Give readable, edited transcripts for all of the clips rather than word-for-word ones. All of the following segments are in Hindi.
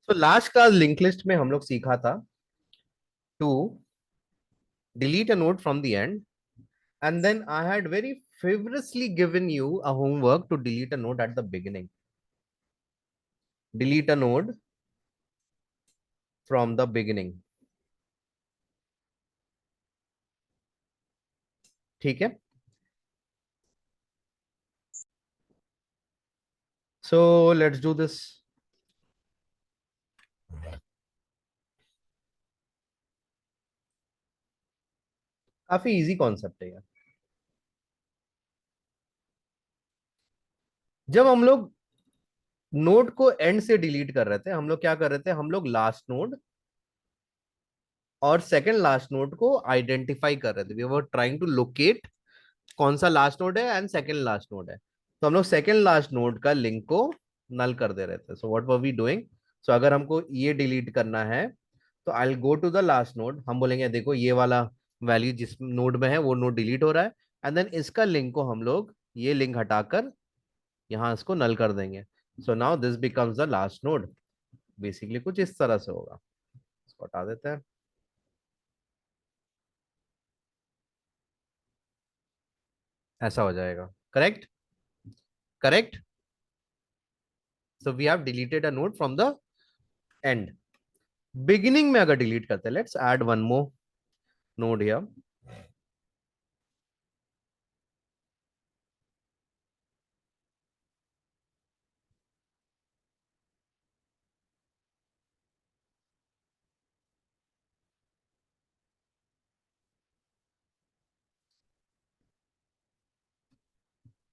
तो लास्ट क्लास लिंक लिस्ट में हम लोग सीखा था to delete a node from the end, and then I had very favorably given you a homework to delete a node at the beginning. Delete a node from the beginning. ठीक है. So let's do this. काफी इजी कॉन्सेप्ट है यार. जब हम लोग नोड को एंड से डिलीट कर रहे थे, हम लोग क्या कर रहे थे, हम लोग लास्ट नोड और सेकंड लास्ट नोड को आइडेंटिफाई कर रहे थे. We were trying to locate कौन सा लास्ट नोड है एंड सेकंड लास्ट नोड है. तो हम लोग सेकंड लास्ट नोड का लिंक को नल कर दे रहे थे. So what were we doing. सो अगर हमको ये डिलीट करना है तो I will go to the last node. हम बोलेंगे देखो ये वाला वैल्यू जिस नोड में है वो नोड डिलीट हो रहा है, एंड देन इसका लिंक को हम लोग ये लिंक हटाकर यहाँ इसको नल कर देंगे. So now this becomes the last node. Basically कुछ इस तरह से होगा. इसको हटा देते हैं. ऐसा हो जाएगा. Correct. Correct. So we have deleted a node from the end. Beginning में अगर डिलीट करते हैं, let's add one more node here.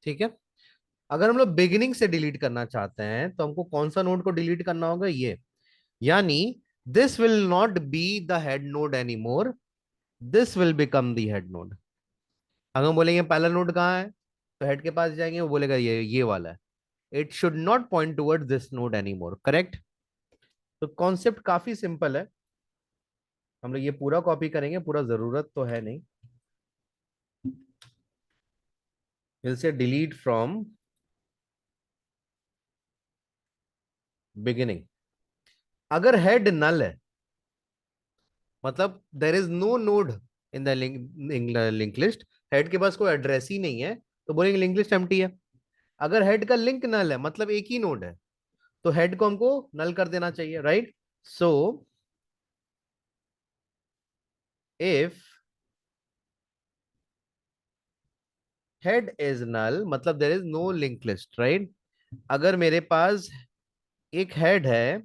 ठीक है. अगर हम लोग बिगिनिंग से डिलीट करना चाहते हैं तो हमको कौन सा नोड को डिलीट करना होगा, ये. यानी this will not be the head nod any more. This will become the head nod. अगर हम बोलेंगे पहला नोड कहाँ है, तो हेड के पास जाएंगे, वो बोलेगा ये वाला है. It should not point toward this node any more. Correct. तो कॉन्सेप्ट काफी सिंपल है. हम लोग ये पूरा कॉपी करेंगे, पूरा जरूरत तो है नहीं. Will say delete from beginning. अगर हेड नल है, मतलब there is no node in the link list, head के पास कोई एड्रेस ही नहीं है, तो बोलेंगे लिंक लिस्ट एम्प्टी है. अगर हेड का लिंक नल है, मतलब एक ही नोड है, तो हेड को हमको नल कर देना चाहिए, right. So if head is null, मतलब there is no link list, right. अगर मेरे पास एक हेड है,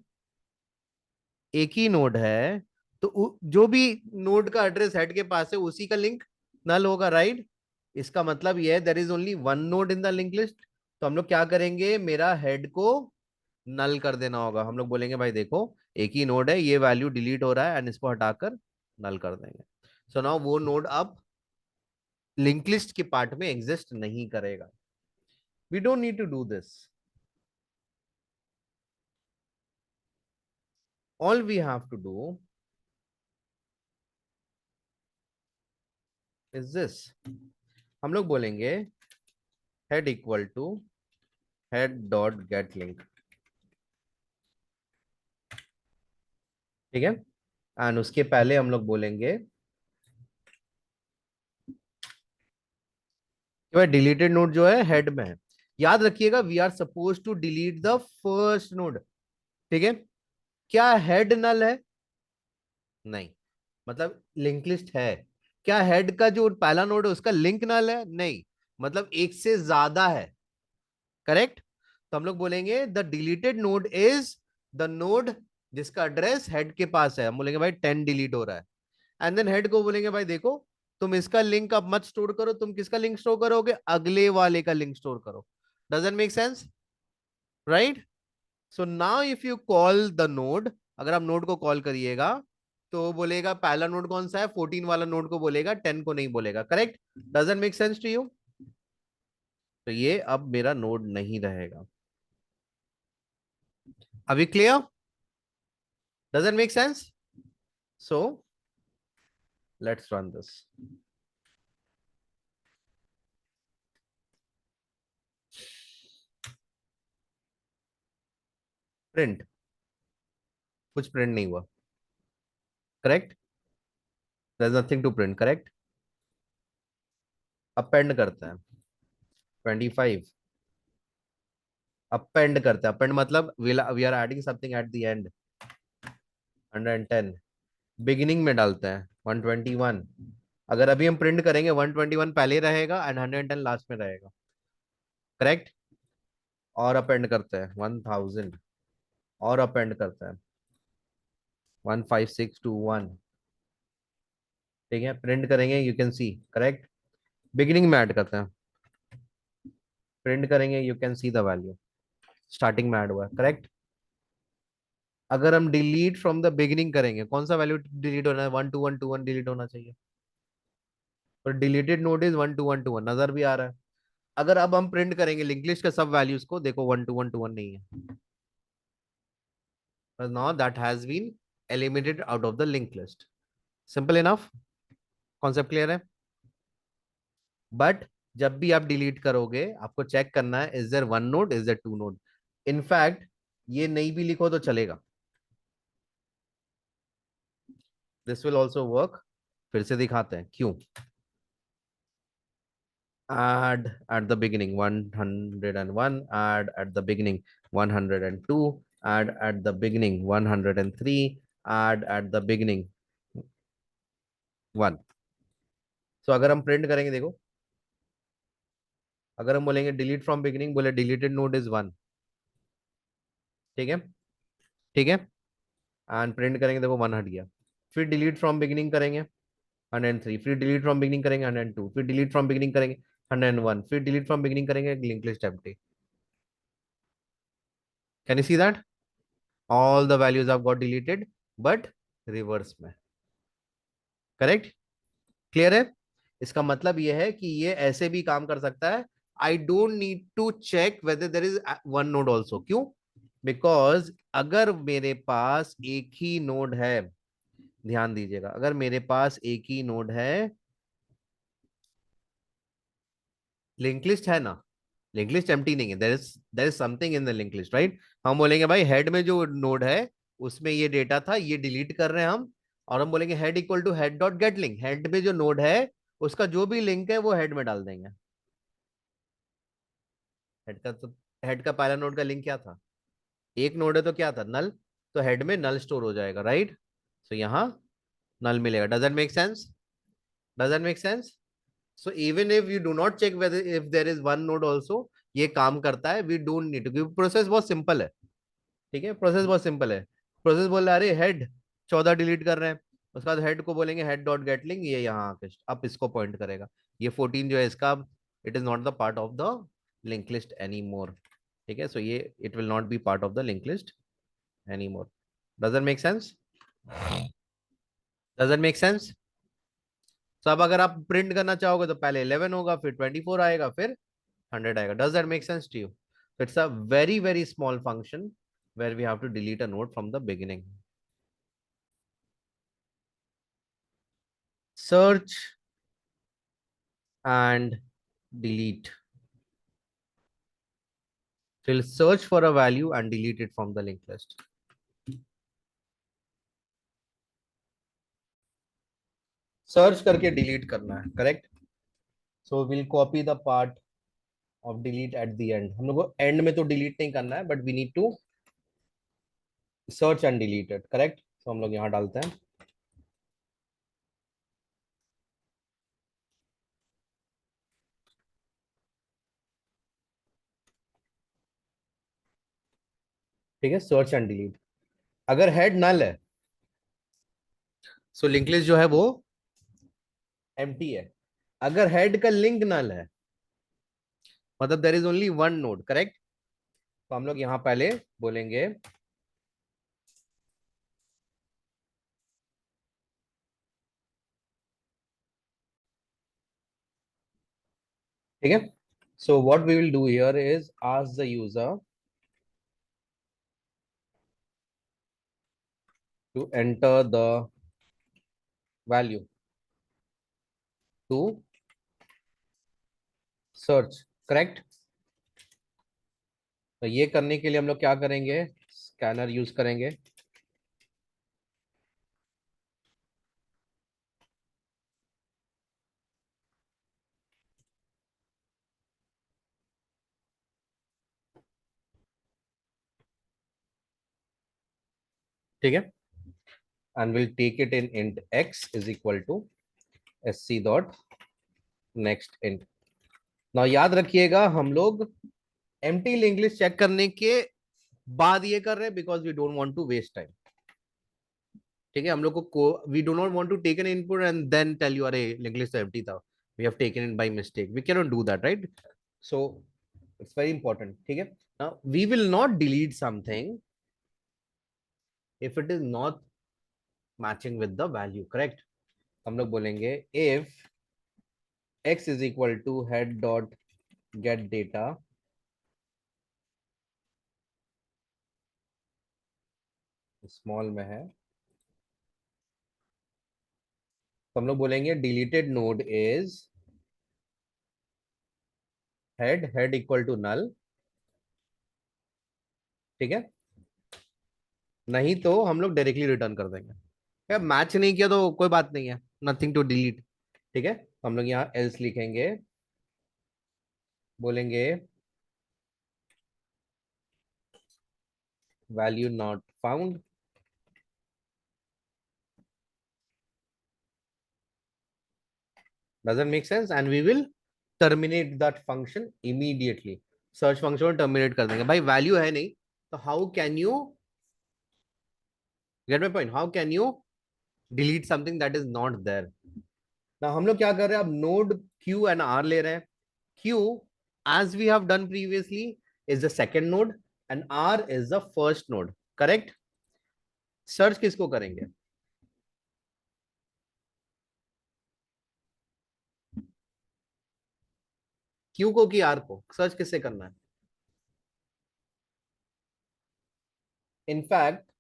एक ही नोड है, तो जो भी नोड का एड्रेस हेड के पास है उसी का लिंक नल होगा, राइट. इसका मतलब ये है there is only one node in the link list. तो हम लोग क्या करेंगे, मेरा हेड को नल कर देना होगा. हम लोग बोलेंगे भाई देखो एक ही नोड है, ये वैल्यू डिलीट हो रहा है, एंड इसको हटाकर नल कर देंगे. सो नाउ वो नोड अब लिंक लिस्ट के पार्ट में एग्जिस्ट नहीं करेगा. We don't need to do this. All we have to do is this. हम लोग बोलेंगे head equal to head dot get link. ठीक है. एंड उसके पहले हम लोग बोलेंगे कि भाई डिलीटेड नोड जो है हेड में है. याद रखिएगा we are suppose to delete the first node. ठीक है. क्या हेड नल है? नहीं. मतलब लिंक लिस्ट है. क्या हेड का जो पहला नोड है उसका लिंक नल है? नहीं. मतलब एक से ज्यादा है. करेक्ट. तो हम लोग बोलेंगे the deleted node is the node जिसका एड्रेस हेड के पास है. हम बोलेंगे भाई 10 डिलीट हो रहा है. एंड देन हेड को बोलेंगे भाई देखो तुम इसका लिंक अब मत स्टोर करो, तुम किसका लिंक स्टोर करोगे, अगले वाले का लिंक स्टोर करो. Doesn't make sense, right. So now if you call the node, अगर आप नोड को कॉल करिएगा तो बोलेगा पहला नोड कौन सा है, 14 वाला नोड को बोलेगा, 10 को नहीं बोलेगा. Correct. Doesn't make sense to you. तो ये अब मेरा नोड नहीं रहेगा. अभी clear? Doesn't make sense. So let's run this. Print. कुछ प्रिंट नहीं हुआ, correct, there is nothing to print, correct. Append करते हैं 25, अपेंड करते हैं, अपेंड मतलब we are adding something at the end, 110, beginning में डालते हैं 121। अगर अभी हम प्रिंट करेंगे 121 पहले रहेगा एंड 110 लास्ट में रहेगा, करेक्ट। और अपेंड करते हैं 1000, और अपेंड करते हैं 15621, ठीक है, प्रिंट करेंगे, you can see, correct. Beginning में ऐड करते हैं, प्रिंट करेंगे, you can see the value, starting में ऐड हुआ है, करेक्ट। अगर हम डिलीट फ्रॉम द बिगिनिंग करेंगे, कौन सा वैल्यू डिलीट होना है, 12121 डिलीट होना चाहिए, और डिलीटेड नोड इज 12121 नजर भी आ रहा है। अगर अब हम प्रिंट करेंगे लिंक लिस्ट के सब वैल्यूज को, देखो 12121 नहीं है, now that has been eliminated out of the link list. Simple enough, concept clear है। बट जब भी आप डिलीट करोगे आपको चेक करना है, is there one node, is there two node. In fact ये नहीं भी लिखो तो चलेगा, दिस विल ऑल्सो वर्क। फिर से दिखाते हैं क्यों। add at the beginning 101, add at the beginning 102, add at the beginning 103, add at the beginning 1। सो अगर हम प्रिंट करेंगे, देखो, अगर हम बोलेंगे डिलीट फ्रॉम बिगिनिंग, बोले डिलीटेड नोड इज 1, ठीक है, ठीक है, एंड प्रिंट करेंगे, देखो 1 हट गया। फिर डिलीट फ्रॉम बिगिनिंग करेंगे 103, फिर डिलीट फ्रॉम बिगिनिंग करेंगे 102, फिर डिलीट फ्रॉम बिगिनिंग करेंगे 101, फिर डिलीट फ्रॉम बिगिनिंग करेंगे link list empty. Can you see that all the values have got deleted, but reverse में, करेक्ट, क्लियर है। इसका मतलब यह है कि ये ऐसे भी काम कर सकता है। I don't need to check whether there is one node also, क्यों, बिकॉज अगर मेरे पास एक ही नोड है, ध्यान दीजिएगा, अगर मेरे पास एक ही नोड है, लिंक लिस्ट है ना, लिंक लिस्ट एम्प्टी नहीं है, there is something in the link list, right. हम बोलेंगे भाई हेड में जो नोड है उसमें ये डेटा था, ये डिलीट कर रहे हैं हम, और हम बोलेंगे head equal to head dot get link, head में जो नोड है उसका जो भी लिंक है वो हेड में डाल देंगे। हेड का तो, हेड का पहला नोड का लिंक क्या था, एक नोड है तो क्या था, नल, तो हेड में नल स्टोर हो जाएगा, राइट। सो यहाँ नल मिलेगा, doesn't make sense, doesn't make sense. So even if you do not check whether if there is one node also, ये काम करता है, वी डोंट नीड टू, क्योंकि प्रोसेस बहुत सिंपल है, ठीक है, प्रोसेस बहुत सिंपल है। प्रोसेस बोल रहा है अरे हेड 14 डिलीट कर रहे हैं, उसके बाद हेड को बोलेंगे हेड डॉट गेट लिंक, ये यहाँ आके अब इसको पॉइंट करेगा, ये 14 जो है इसका, it is not the part of the link list any more, ठीक है। सो ये it will not be part of the link list any more. Doesn't make sense, doesn't make sense. तो अब अगर आप प्रिंट करना चाहोगे तो पहले 11 होगा, फिर 24 आएगा, फिर 100 आएगा। Does that make sense to you. It's a very very small function where we have to delete a node from the beginning. Search and delete. So we'll search for a value and delete it from the linked list. Search करके डिलीट करना है, correct. So will copy the part of delete eight the and, हम लोग को एंड में तो डिलीट नहीं करना है, but we need to search and delete it, correct. तो हम लोग यहाँ डालते हैं, ठीक है, सर्च एंड डिलीट। अगर हेड नल है, सो लिंक लिस्ट जो है वो एम्प्टी है। अगर हेड का लिंक नल है, मतलब there is only one node, correct, तो हम लोग यहाँ पहले बोलेंगे, ठीक है। So what we will do here is ask the user to enter the value to search, correct। तो ये करने के लिए हम लोग क्या करेंगे, स्कैनर यूज करेंगे, ठीक है, and will take it in int x is equal to sc dot next int. Now याद रखिएगा हम लोग एम्प्टी लिंक लिस्ट चेक करने के बाद ये कर रहे हैं because we don't want to waste time. ठीक है, हम लोग को we do not want to take an input and then tell you अरे लिंक लिस्ट तो एम्प्टी था, we have taken it by mistake, we can not do that, right? So it's very important. ठीक है, now we will not delete something if it is not matching with the value, correct? हम लोग बोलेंगे if x is equal to head dot get data small में है, तो हम लोग बोलेंगे deleted node is head equal to null. ठीक है, नहीं तो हम लोग डायरेक्टली रिटर्न कर देंगे। क्या मैच नहीं किया तो कोई बात नहीं है, नथिंग टू डिलीट। ठीक है, तो हम लोग यहाँ एल्स लिखेंगे, बोलेंगे value not found, doesn't make sense, and we will terminate that function immediately. Search function को टर्मिनेट कर देंगे, भाई वैल्यू है नहीं तो how can you get my point, how can you delete something that is not there. ना हम लोग क्या कर रहे हैं, अब नोड क्यू एंड आर ले रहे हैं। Q as we have done previously is the second node and R is the first node, correct? Search किसको करेंगे? क्यू को कि आर को? सर्च किससे करना है? In fact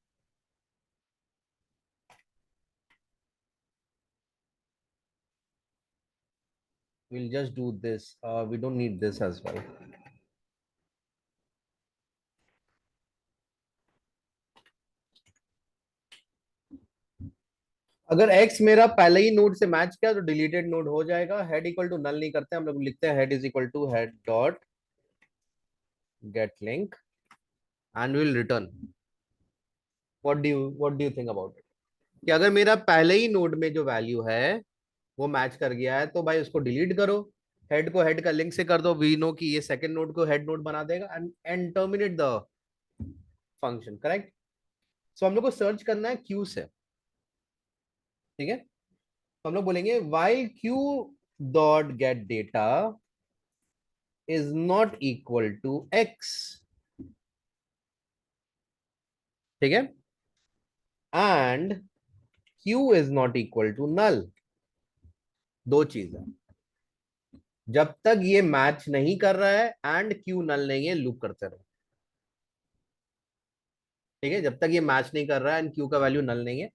we'll just do this, we don't need this as well। अगर x मेरा पहले ही नोड से मैच किया तो डिलीटेड नोड हो जाएगा। हेड इक्वल टू नल नहीं करते हम लोग, लिखते हैं head is equal to head dot get link and will return. What do you think about it? कि अगर मेरा पहले ही नोड में जो वैल्यू है वो मैच कर गया है तो भाई उसको डिलीट करो, हेड को हेड का लिंक से कर दो, वी नो कि ये सेकंड नोड को हेड नोड बना देगा and terminate the function, correct? So हम लोग को सर्च करना है क्यू से। ठीक है, तो हम लोग बोलेंगे while q dot get data is not equal to x। ठीक है, and q is not equal to null. दो चीज है, जब तक ये मैच नहीं कर रहा है एंड q नल नहीं है लूप करते रहो। ठीक है, जब तक ये मैच नहीं कर रहा है एंड q का वैल्यू नल नहीं है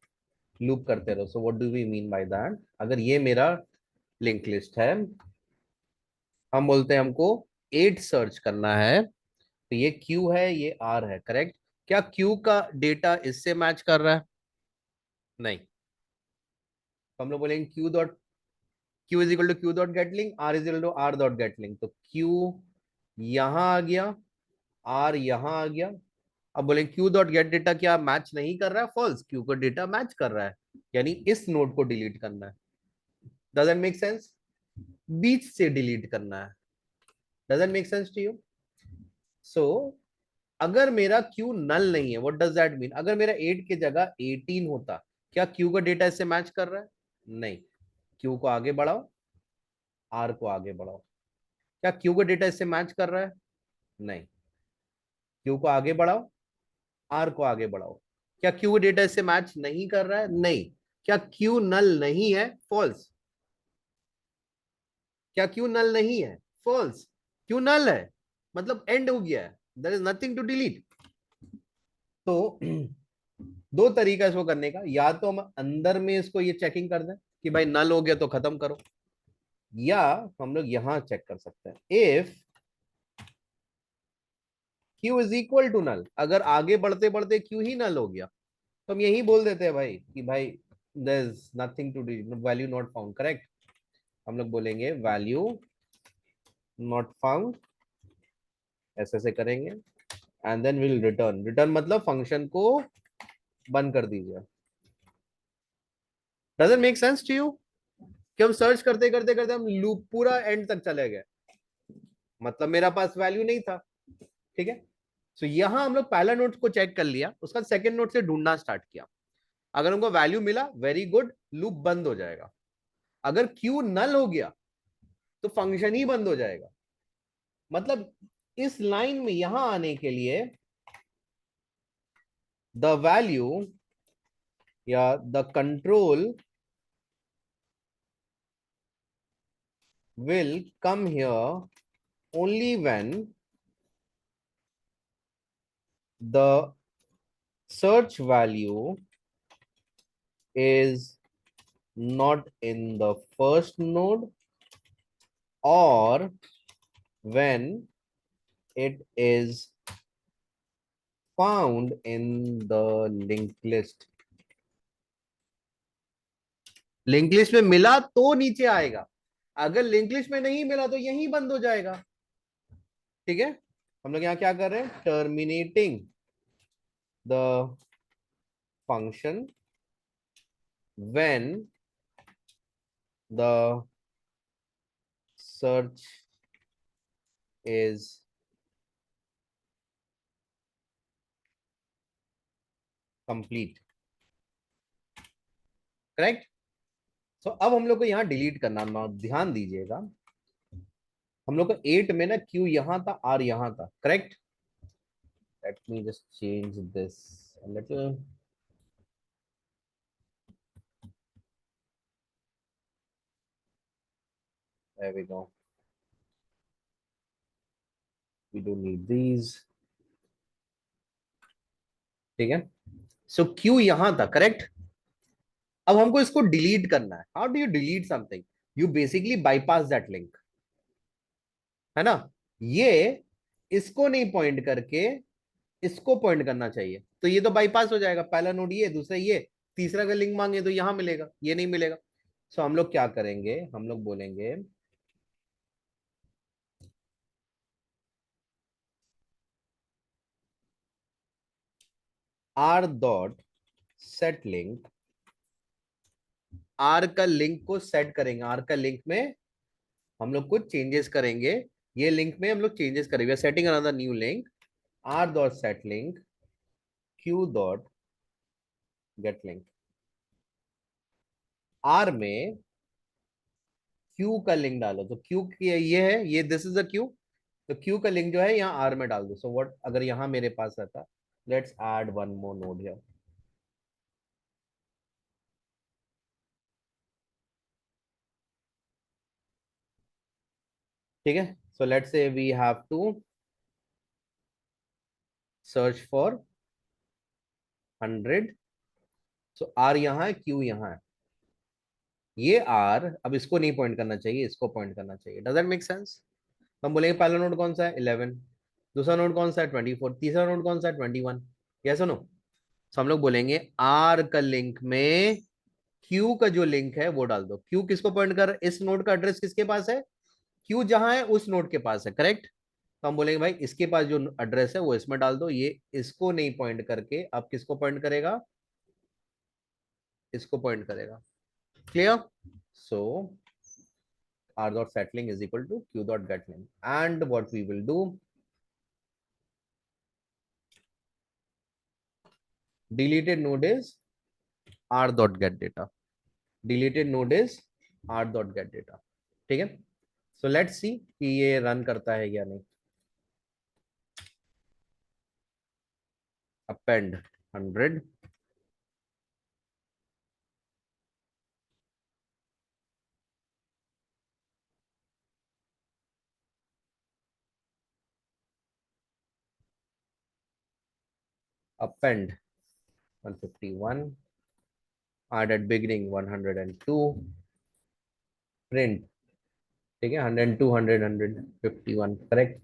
लूप करते रहो। So what do we mean by that? अगर ये मेरा लिंक लिस्ट है, हम बोलते हैं हमको 8 सर्च करना है, तो ये Q है ये R है, करेक्ट? क्या Q का डेटा इससे मैच कर रहा है? नहीं, तो हम लोग बोलेंगे Q is equal to Q dot get link, R is equal to R dot get link. तो Q यहां आ गया, R यहां आ गया। अब बोले Q डॉट गेट डेटा क्या मैच नहीं कर रहा है? फॉल्स, Q का डेटा मैच कर रहा है, यानी इस नोड को डिलीट करना है। Doesn't make sense? बीच से डिलीट करना है। Doesn't make sense to you? So अगर मेरा Q नल नहीं है, व्हाट डज दैट मीन? अगर मेरा 8 की जगह 18 होता, क्या Q का डेटा इससे मैच कर रहा है? नहीं। Q को आगे बढ़ाओ, R को आगे बढ़ाओ। क्या Q का डेटा इससे मैच कर रहा है? नहीं। Q को आगे बढ़ाओ, R को आगे बढ़ाओ। क्या Q का डेटा इससे मैच नहीं कर रहा है? नहीं। क्या Q नल नहीं है? फॉल्स। क्या Q नल नहीं है? फॉल्स। Q नल है, मतलब एंड हो गया है, there is nothing to delete. तो दो तरीका इसको करने का, या तो हम अंदर में इसको ये चेकिंग कर दें कि भाई नल हो गया तो खत्म करो, या हम लोग यहां चेक कर सकते हैं if Q is equal to null. अगर आगे बढ़ते बढ़ते Q ही नल हो गया तो हम यही बोल देते हैं भाई कि भाई there is nothing to do, value not found, correct? हम लोग बोलेंगे वैल्यू नॉट फाउंड, ऐसे करेंगे and then will return. Return मतलब फंक्शन को बंद कर दीजिए। Does it make sense to you कि हम सर्च करते करते करते हम लूप पूरा एंड तक चले गए, मतलब मेरा पास वैल्यू नहीं था। ठीक है, सो यहां हम लोग पहला नोड को चेक कर लिया, उसका सेकंड नोड से ढूंढना स्टार्ट किया। अगर हमको वैल्यू मिला, वेरी गुड, लूप बंद हो जाएगा। अगर क्यू नल हो गया तो फंक्शन ही बंद हो जाएगा। मतलब इस लाइन में यहां आने के लिए द वैल्यू या the control will come here only when the search value is not in the first node or when it is found in the linked list। Link list में मिला तो नीचे आएगा, अगर लिंक लिस्ट में नहीं मिला तो यहीं बंद हो जाएगा। ठीक है, हम लोग यहाँ क्या कर रहे हैं, terminating the function when the search is complete। Correct. So अब हम लोग को यहाँ डिलीट करना, ना ध्यान दीजिएगा, हम लोग को 8 में ना क्यू यहां था, आर यहां था, correct. Let me just change this little. There we go, we don't need these. ठीक है, सो क्यू यहां था, करेक्ट। अब हमको इसको डिलीट करना है। How do you delete something, you basically bypass that link, है ना। ये इसको नहीं पॉइंट करके इसको पॉइंट करना चाहिए, तो ये तो बाईपास हो जाएगा। पहला नोड ये, दूसरा ये, तीसरा का लिंक मांगे तो यहां मिलेगा, ये नहीं मिलेगा। सो हम लोग क्या करेंगे, हम लोग बोलेंगे R dot set link. R का लिंक को सेट करेंगे, आर का लिंक में हम लोग कुछ चेंजेस करेंगे। ये लिंक में हम लोग चेंजेस करेंगे, setting another new link, R dot set link Q dot get link. R में क्यू का लिंक डालो, तो क्यू ये है, ये दिस इज अ क्यू, तो क्यू का लिंक जो है यहाँ आर में डाल दो। सो व्हाट, अगर यहाँ मेरे पास रहता, let's add one more node here. ठीक है, so let's say we have to search for 100। So R यहाँ है, क्यू यहाँ है, ये आर अब इसको नहीं पॉइंट करना चाहिए, इसको पॉइंट करना चाहिए। Does that make sense. हम बोलेंगे पहला नोड कौन सा है, 11, दूसरा नोड कौन सा है, 24, तीसरा नोड कौन सा है, 21। यस और नो। तो हम लोग बोलेंगे आर का लिंक में क्यू का जो लिंक है वो डाल दो। क्यू किसको पॉइंट कर, इस नोड का एड्रेस किसके पास है, क्यू जहां है उस नोड के पास है, करेक्ट। तो हम बोलेंगे भाई इसके पास जो एड्रेस है वो इसमें डाल दो। ये इसको नहीं पॉइंट करके अब किसको पॉइंट करेगा, इसको पॉइंट करेगा। Clear. So r dot settling is equal to q dot getLink, and what we will do, deleted node is r dot get data, deleted node is r dot get data। ठीक है, सो लेट्स सी कि ये रन करता है या नहीं। Append 100, append 151, add at beginning 102, print। ठीक है, 102 100 151, correct.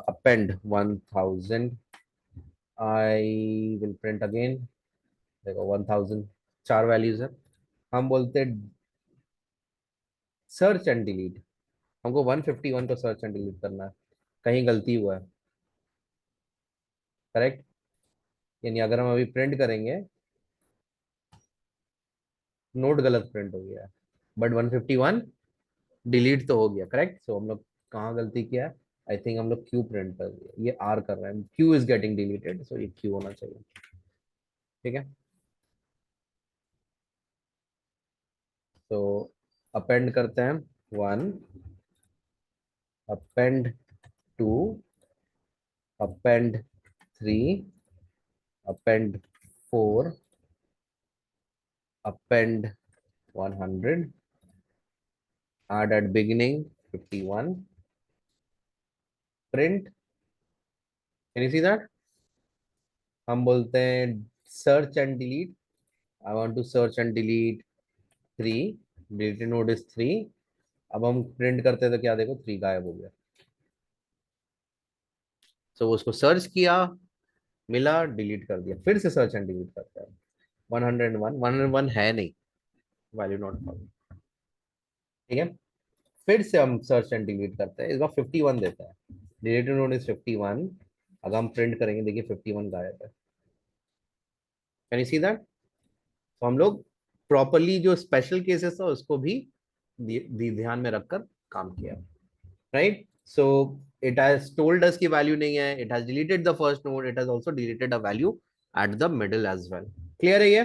Append 1000, I will print again. देखो 1000 चार वैल्यूज है। हम बोलते सर्च एंड डिलीट, हमको 151 को सर्च एंड डिलीट करना है, कहीं गलती हुआ है, करेक्ट। यानी अगर हम अभी प्रिंट करेंगे, नोट गलत प्रिंट हो गया, बट 151 डिलीट तो हो गया, करेक्ट। सो हम लोग कहाँ गलती किया है, आई थिंक हम लोग क्यू प्रिंट कर दिया, ये आर कर रहे हैं, क्यू इज गेटिंग डिलीटेड, सो ये क्यू होना चाहिए। ठीक है, तो अपेंड करते हैं 1, append 2, append 3, append 4, append 100, add at beginning 51, print, can you see that? हम बोलते हैं search and delete, I want to search and delete 3, deleted node is 3। अब हम प्रिंट करते हैं तो क्या देखो 3 गायब हो गया। सो उसको सर्च किया, मिला, डिलीट कर दिया, फिर से सर्च एंड डिलीट करता है। 101 है नहीं, वैल्यू नॉट फाउंड। ठीक है, फिर से हम सर्च एंड डिलीट करते हैं, इस बार 51 देता है, डिलीटेड नोड इज 51। अगर हम प्रिंट करेंगे देखिए 51 गायब है, कैन यू सी दैट? तो हम लोग प्रॉपरली जो स्पेशल केसेस था उसको भी ध्यान में रखकर काम किया, right. So it has told us की वैल्यू नहीं है, it has deleted the first node, it has also deleted a value at the middle age well. Clear है ये?